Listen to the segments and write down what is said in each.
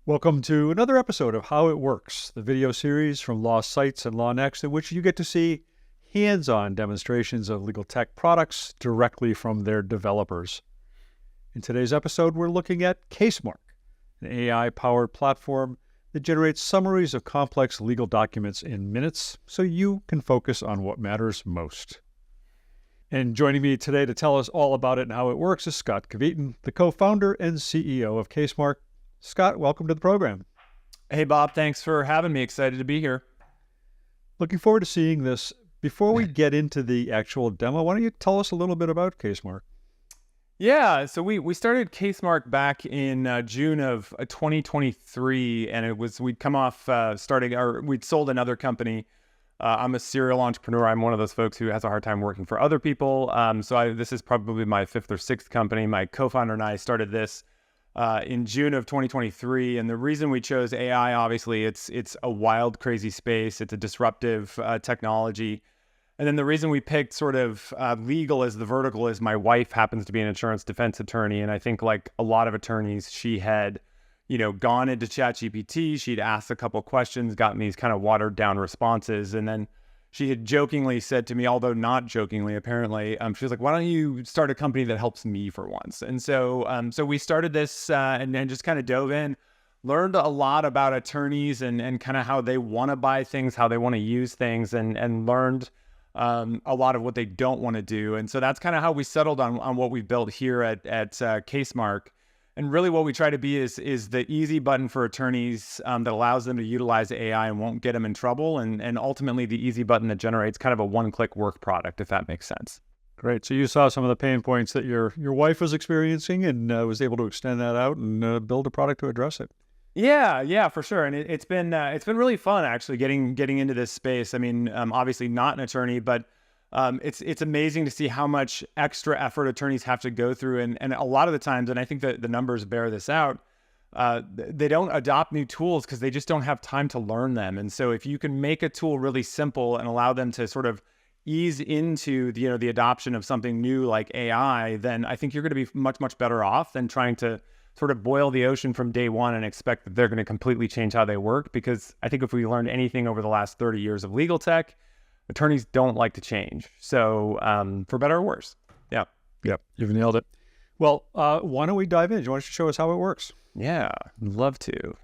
Welcome to another episode of How It Works, the video series from LawSites and LawNext, in which you get to see hands-on demonstrations of legal tech products directly from their developers. In today's episode, we're looking at CaseMark, an AI-powered platform that generates summaries of complex legal documents in minutes so you can focus on what matters most. And joining me today to tell us all about it and how it works is Scott Kveton, the co-founder and CEO of CaseMark. Scott, welcome to the program. Hey, Bob. Thanks for having me. Excited to be here. Looking forward to seeing this. Before we get into the actual demo, why don't you tell us a little bit about CaseMark? Yeah, so we started CaseMark back in June of 2023, and we'd come off we'd sold another company. I'm a serial entrepreneur. I'm one of those folks who has a hard time working for other people. This is probably my fifth or sixth company. My co-founder and I started this in June of 2023. And the reason we chose AI, obviously, it's a wild, crazy space. It's a disruptive technology. And then the reason we picked sort of legal as the vertical is my wife happens to be an insurance defense attorney. And I think like a lot of attorneys, she had, gone into ChatGPT. She'd asked a couple questions, gotten these kind of watered down responses. And then she had jokingly said to me, although not jokingly, apparently, she was like, why don't you start a company that helps me for once? And so we started this and then just kind of dove in, learned a lot about attorneys and kind of how they want to buy things, how they want to use things, and learned a lot of what they don't want to do. And so that's kind of how we settled on what we built here at CaseMark. And really what we try to be is the easy button for attorneys that allows them to utilize AI and won't get them in trouble. And ultimately the easy button that generates kind of a one-click work product, if that makes sense. Great. So you saw some of the pain points that your wife was experiencing and was able to extend that out and build a product to address it. Yeah, for sure. And it's been really fun actually getting into this space. I mean, obviously not an attorney, but it's amazing to see how much extra effort attorneys have to go through. And a lot of the times, and I think that the numbers bear this out, they don't adopt new tools because they just don't have time to learn them. And so if you can make a tool really simple and allow them to sort of ease into the adoption of something new like AI, then I think you're going to be much, much better off than trying to sort of boil the ocean from day one and expect that they're going to completely change how they work. Because I think if we learned anything over the last 30 years of legal tech, attorneys don't like to change. So for better or worse. Yeah. Yep. You've nailed it. Well, why don't we dive in? Do you want to show us how it works? Yeah, I'd love to.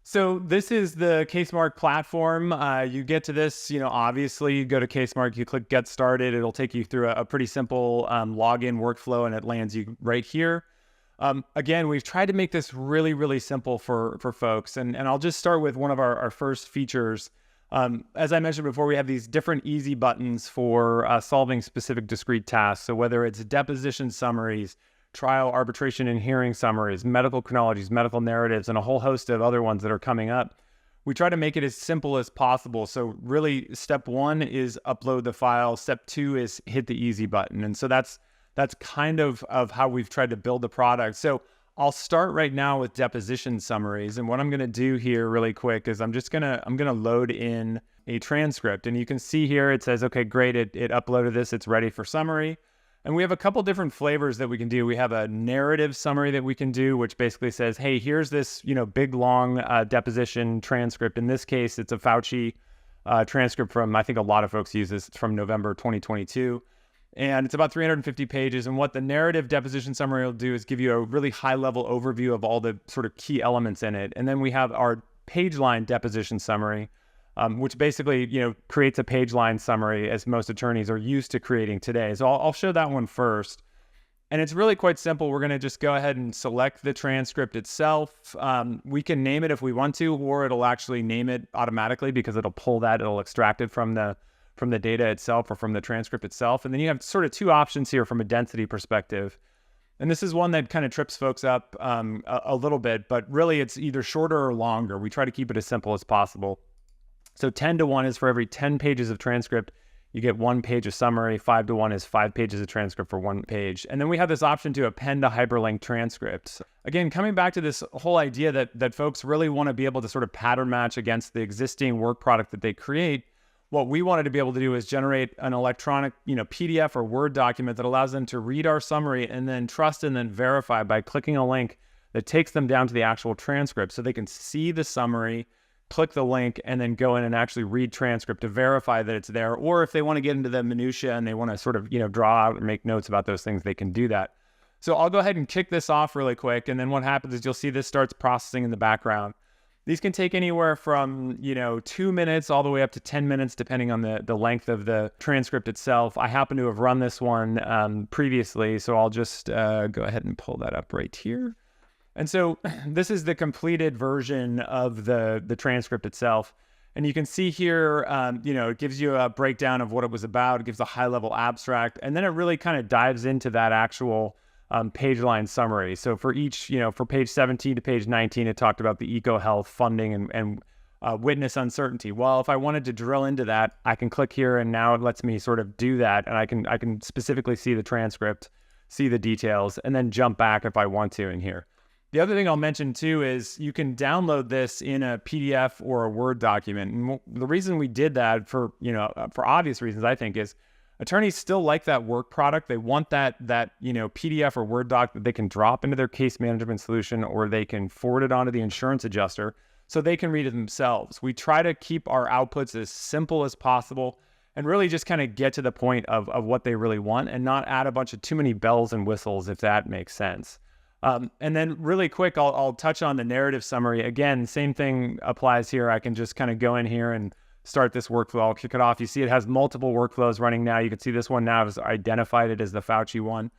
So this is the CaseMark platform. You get to this, obviously you go to CaseMark, you click Get Started. It'll take you through a pretty simple login workflow and it lands you right here. Again, we've tried to make this really, really simple for folks. And I'll just start with one of our first features. As I mentioned before, we have these different easy buttons for solving specific discrete tasks. So whether it's deposition summaries, trial, arbitration, and hearing summaries, medical chronologies, medical narratives, and a whole host of other ones that are coming up, we try to make it as simple as possible. So really, step one is upload the file. Step two is hit the easy button. And so that's kind of how we've tried to build the product. So I'll start right now with deposition summaries. And what I'm going to do here really quick is I'm going to load in a transcript. And you can see here, it says, okay, great. It uploaded this. It's ready for summary. And we have a couple different flavors that we can do. We have a narrative summary that we can do, which basically says, hey, here's this, big, long deposition transcript. In this case, it's a Fauci transcript from, I think a lot of folks use this. It's from November 2022. And it's about 350 pages. And what the narrative deposition summary will do is give you a really high level overview of all the sort of key elements in it. And then we have our page line deposition summary, which basically, creates a page line summary as most attorneys are used to creating today. So I'll show that one first. And it's really quite simple. We're going to just go ahead and select the transcript itself. We can name it if we want to, or it'll actually name it automatically because it'll pull that, it'll extract it from the data itself or from the transcript itself. And then you have sort of two options here from a density perspective. And this is one that kind of trips folks up a little bit, but really it's either shorter or longer. We try to keep it as simple as possible. So 10:1 is for every 10 pages of transcript, you get 1 page of summary. 5:1 is 5 pages of transcript for 1 page. And then we have this option to append a hyperlink transcript. Again, coming back to this whole idea that folks really want to be able to sort of pattern match against the existing work product that they create. What we wanted to be able to do is generate an electronic, PDF or Word document that allows them to read our summary and then trust and then verify by clicking a link that takes them down to the actual transcript so they can see the summary, click the link, and then go in and actually read transcript to verify that it's there. Or if they want to get into the minutia and they want to sort of, draw out and make notes about those things, they can do that. So I'll go ahead and kick this off really quick. And then what happens is you'll see this starts processing in the background. These can take anywhere from, 2 minutes all the way up to 10 minutes, depending on the length of the transcript itself. I happen to have run this one previously, so I'll just go ahead and pull that up right here. And so this is the completed version of the transcript itself. And you can see here, it gives you a breakdown of what it was about. It gives a high-level abstract, and then it really kind of dives into that actual page line summary. So for each, for page 17 to page 19, it talked about the EcoHealth funding and witness uncertainty. Well, if I wanted to drill into that, I can click here, and now it lets me sort of do that, and I can specifically see the transcript, see the details, and then jump back if I want to in here. The other thing I'll mention too is you can download this in a PDF or a Word document. And the reason we did that for obvious reasons, I think, is attorneys still like that work product. They want that PDF or Word doc that they can drop into their case management solution, or they can forward it onto the insurance adjuster so they can read it themselves. We try to keep our outputs as simple as possible and really just kind of get to the point of what they really want and not add a bunch of too many bells and whistles, if that makes sense. And then really quick, I'll touch on the narrative summary. Again, same thing applies here. I can just kind of go in here and start this workflow. I'll kick it off. You see it has multiple workflows running now. You can see this one now has identified it as the Fauci one.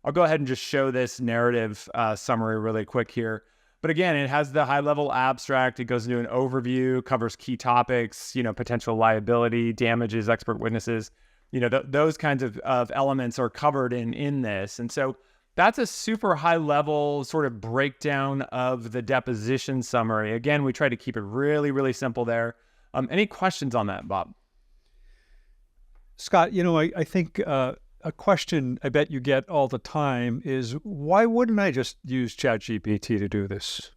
I'll go ahead and just show this narrative summary really quick here. But again, it has the high-level abstract. It goes into an overview, covers key topics, potential liability, damages, expert witnesses. Those kinds of elements are covered in this. And so that's a super high-level sort of breakdown of the deposition summary. Again, we try to keep it really, really simple there. Any questions on that, Bob? Scott, I think a question I bet you get all the time is, why wouldn't I just use ChatGPT to do this?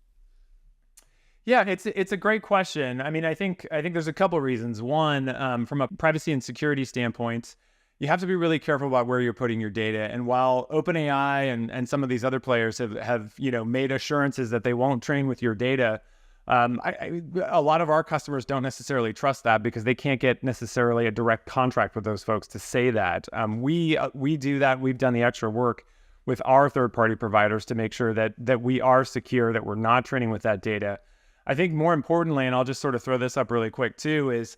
Yeah, it's a great question. I mean, I think there's a couple of reasons. One, from a privacy and security standpoint, you have to be really careful about where you're putting your data. And while OpenAI and some of these other players have made assurances that they won't train with your data, a lot of our customers don't necessarily trust that because they can't get necessarily a direct contract with those folks to say that. We do that. We've done the extra work with our third-party providers to make sure that we are secure, that we're not training with that data. I think more importantly, and I'll just sort of throw this up really quick too, is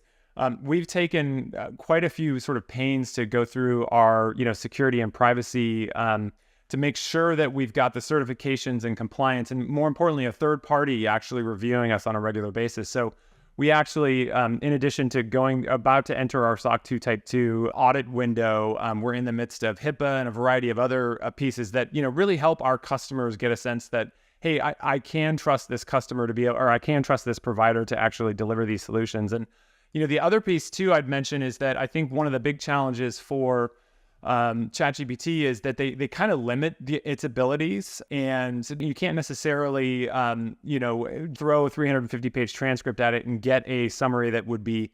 we've taken quite a few sort of pains to go through our security and privacy to make sure that we've got the certifications and compliance, and more importantly, a third party actually reviewing us on a regular basis. So we actually, in addition to about to enter our SOC 2 Type 2 audit window, we're in the midst of HIPAA and a variety of other pieces that really help our customers get a sense that, hey, I can trust this customer or I can trust this provider to actually deliver these solutions. And the other piece too I'd mention is that I think one of the big challenges for ChatGPT is that they kind of limit its abilities, and you can't necessarily throw a 350-page transcript at it and get a summary that would be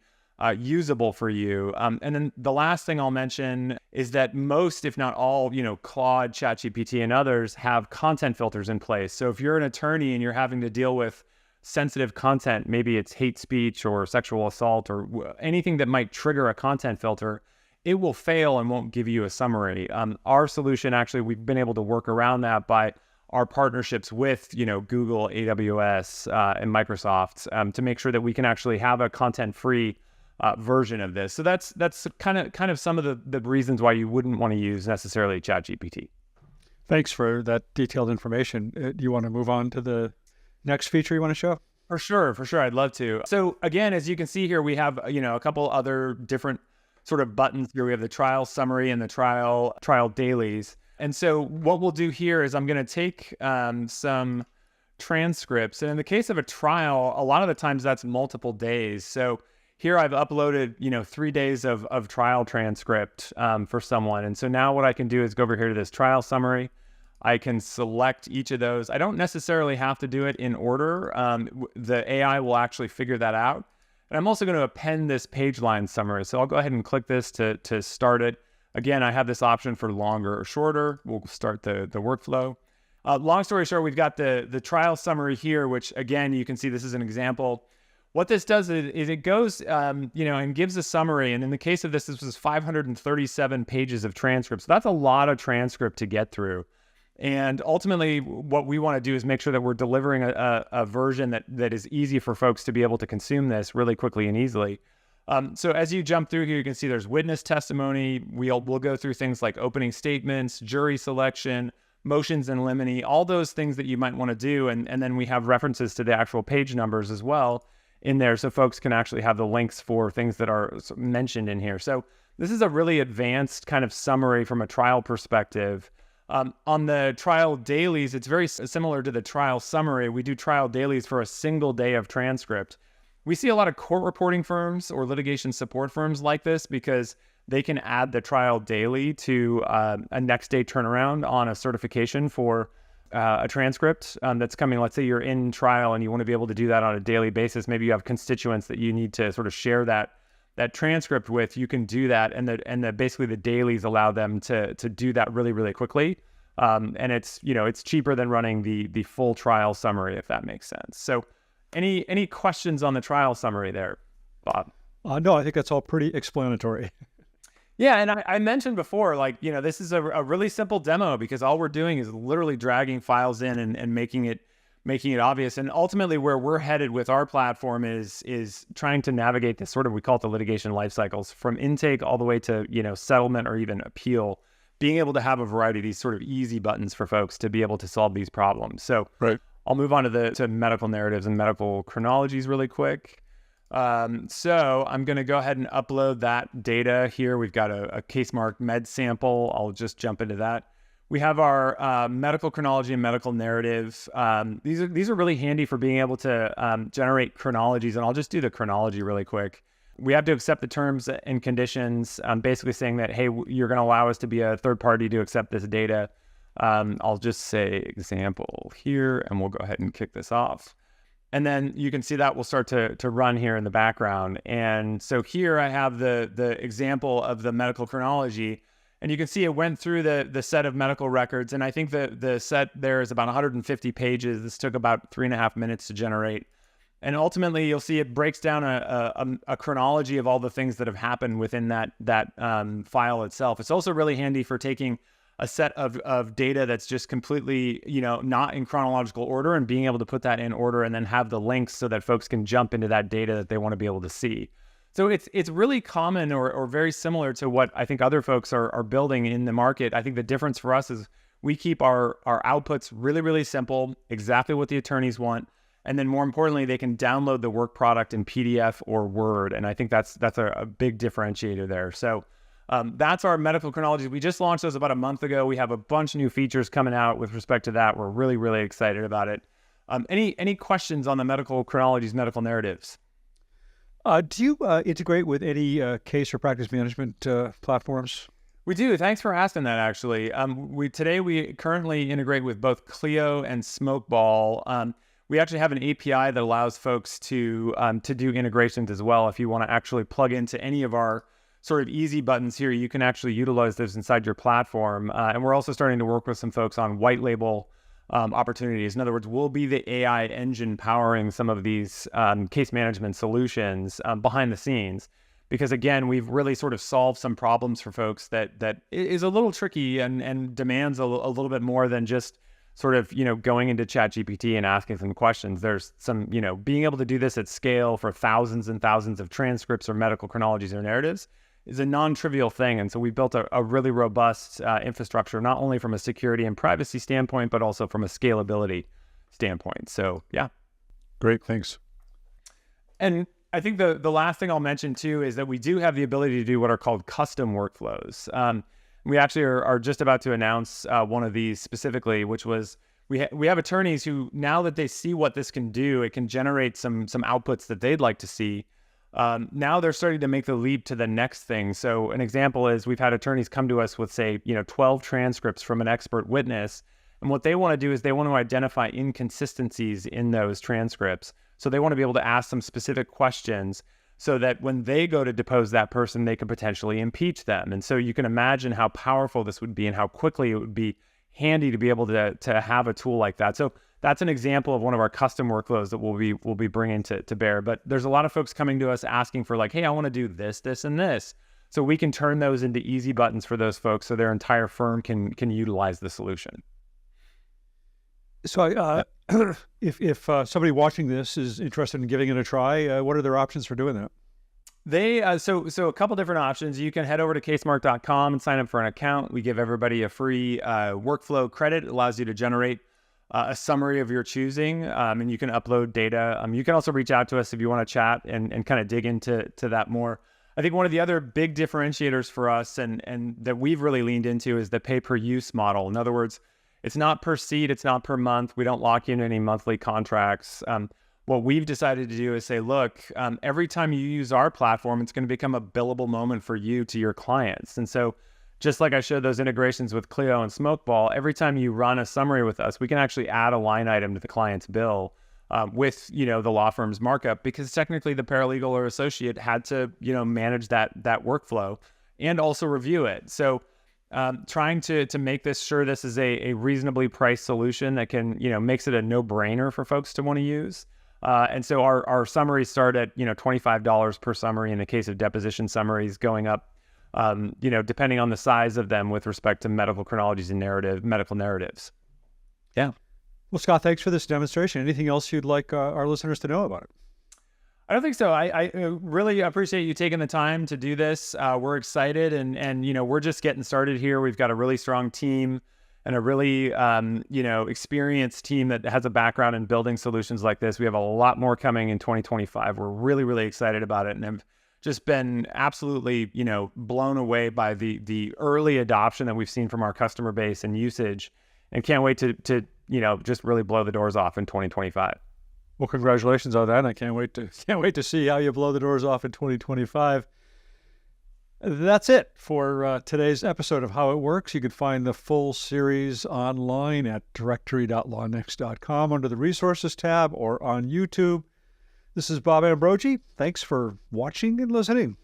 usable for you. And then the last thing I'll mention is that most, if not all, Claude, ChatGPT, and others have content filters in place. So if you're an attorney and you're having to deal with sensitive content, maybe it's hate speech or sexual assault or anything that might trigger a content filter, it will fail and won't give you a summary. Our solution, actually, we've been able to work around that by our partnerships with, Google, AWS, and Microsoft to make sure that we can actually have a content-free version of this. So that's kind of some of the reasons why you wouldn't want to use necessarily ChatGPT. Thanks for that detailed information. Do you want to move on to the next feature you want to show? For sure. I'd love to. So again, as you can see here, we have, a couple other different sort of buttons here. We have the trial summary and the trial dailies. And so what we'll do here is I'm going to take some transcripts. And in the case of a trial, a lot of the times that's multiple days. So here I've uploaded, 3 days of trial transcript for someone. And so now what I can do is go over here to this trial summary. I can select each of those. I don't necessarily have to do it in order. The AI will actually figure that out. And I'm also going to append this page line summary. So I'll go ahead and click this to start it. Again, I have this option for longer or shorter. We'll start the workflow. Long story short, we've got the trial summary here, which again, you can see this is an example. What this does is it goes, and gives a summary. And in the case of this was 537 pages of transcripts. So that's a lot of transcript to get through. And ultimately, what we want to do is make sure that we're delivering a version that is easy for folks to be able to consume this really quickly and easily. So as you jump through here, you can see there's witness testimony. We'll go through things like opening statements, jury selection, motions in limine, all those things that you might want to do. And then we have references to the actual page numbers as well in there, so folks can actually have the links for things that are mentioned in here. So this is a really advanced kind of summary from a trial perspective. On the trial dailies, it's very similar to the trial summary. We do trial dailies for a single day of transcript. We see a lot of court reporting firms or litigation support firms like this because they can add the trial daily to a next day turnaround on a certification for a transcript that's coming. Let's say you're in trial and you want to be able to do that on a daily basis. Maybe you have constituents that you need to sort of share that transcript with. You can do that, and basically the dailies allow them to do that really, really quickly. And it's cheaper than running the full trial summary, if that makes sense. So any questions on the trial summary there, Bob? No, I think that's all pretty explanatory. Yeah, and I mentioned before, this is a really simple demo because all we're doing is literally dragging files in and making it obvious. And ultimately, where we're headed with our platform is trying to navigate this we call it the litigation life cycles, from intake all the way to settlement or even appeal. Being able to have a variety of these sort of easy buttons for folks to be able to solve these problems. So right. I'll move on to medical narratives and medical chronologies really quick. So I'm going to go ahead and upload that data here. We've got a CaseMark med sample. I'll just jump into that. We have our medical chronology and medical narrative. These are really handy for being able to generate chronologies, and I'll just do the chronology really quick. We have to accept the terms and conditions, basically saying that, hey, you're going to allow us to be a third party to accept this data. I'll just say example here, and we'll go ahead and kick this off. And then you can see that will start to run here in the background. And so here I have the example of the medical chronology. And you can see it went through the set of medical records. And I think the set there is about 150 pages. This took about 3.5 minutes to generate. And ultimately, you'll see it breaks down a chronology of all the things that have happened within that file itself. It's also really handy for taking a set of data that's just completely, not in chronological order, and being able to put that in order and then have the links so that folks can jump into that data that they want to be able to see. So it's really common or very similar to what I think other folks are building in the market. I think the difference for us is we keep our outputs really, really simple, exactly what the attorneys want. And then more importantly, they can download the work product in PDF or Word. And I think that's a big differentiator there. So that's our medical chronology. We just launched those about a month ago. We have a bunch of new features coming out with respect to that. We're really, really excited about it. Any questions on the medical chronologies, medical narratives? Do you integrate with any case or practice management platforms? We do. Thanks for asking that, actually. Today we currently integrate with both Clio and Smokeball. We actually have an API that allows folks to do integrations as well. If you want to actually plug into any of our sort of easy buttons here, you can actually utilize those inside your platform. And we're also starting to work with some folks on white label opportunities. In other words, we'll be the AI engine powering some of these case management solutions behind the scenes. Because again, we've really sort of solved some problems for folks that is a little tricky and demands a little bit more than just sort of, going into ChatGPT and asking some questions. There's some, being able to do this at scale for thousands and thousands of transcripts or medical chronologies or narratives is a non-trivial thing. And so we built a really robust infrastructure, not only from a security and privacy standpoint, but also from a scalability standpoint. So yeah. Great, thanks. And I think the last thing I'll mention too is that we do have the ability to do what are called custom workflows. We actually are just about to announce one of these specifically, which was we have attorneys who, now that they see what this can do, it can generate some outputs that they'd like to see. Now they're starting to make the leap to the next thing. So an example is we've had attorneys come to us with, say, 12 transcripts from an expert witness. And what they want to do is they want to identify inconsistencies in those transcripts. So they want to be able to ask some specific questions so that when they go to depose that person, they could potentially impeach them. And so you can imagine how powerful this would be and how quickly it would be handy to be able to have a tool like that. So that's an example of one of our custom workflows that we'll be bringing to bear. But there's a lot of folks coming to us asking for like, hey, I want to do this, this, and this. So we can turn those into easy buttons for those folks so their entire firm can utilize the solution. So if somebody watching this is interested in giving it a try, what are their options for doing that? So a couple different options. You can head over to CaseMark.com and sign up for an account. We give everybody a free workflow credit. It allows you to generate a summary of your choosing, and you can upload data. You can also reach out to us if you want to chat and kind of dig into that more. I think one of the other big differentiators for us and that we've really leaned into is the pay-per-use model. In other words, it's not per seat, it's not per month. We don't lock you into any monthly contracts. What we've decided to do is say, look, every time you use our platform, it's going to become a billable moment for you to your clients. And so just like I showed those integrations with Clio and Smokeball, every time you run a summary with us, we can actually add a line item to the client's bill with, the law firm's markup, because technically the paralegal or associate had to, manage that workflow and also review it. So trying to make this is a reasonably priced solution that can, makes it a no-brainer for folks to want to use. And so our summaries start at, $25 per summary in the case of deposition summaries, going up, depending on the size of them with respect to medical chronologies and medical narratives. Yeah. Well, Scott, thanks for this demonstration. Anything else you'd like our listeners to know about it? I don't think so. I really appreciate you taking the time to do this. We're excited and we're just getting started here. We've got a really strong team and a really, experienced team that has a background in building solutions like this. We have a lot more coming in 2025. We're really, really excited about it. And I've just been absolutely, blown away by the early adoption that we've seen from our customer base and usage, and can't wait to just really blow the doors off in 2025. Well, congratulations on that. I can't wait to see how you blow the doors off in 2025. That's it for today's episode of How It Works. You can find the full series online at directory.lawnext.com under the Resources tab or on YouTube. This is Bob Ambrogi. Thanks for watching and listening.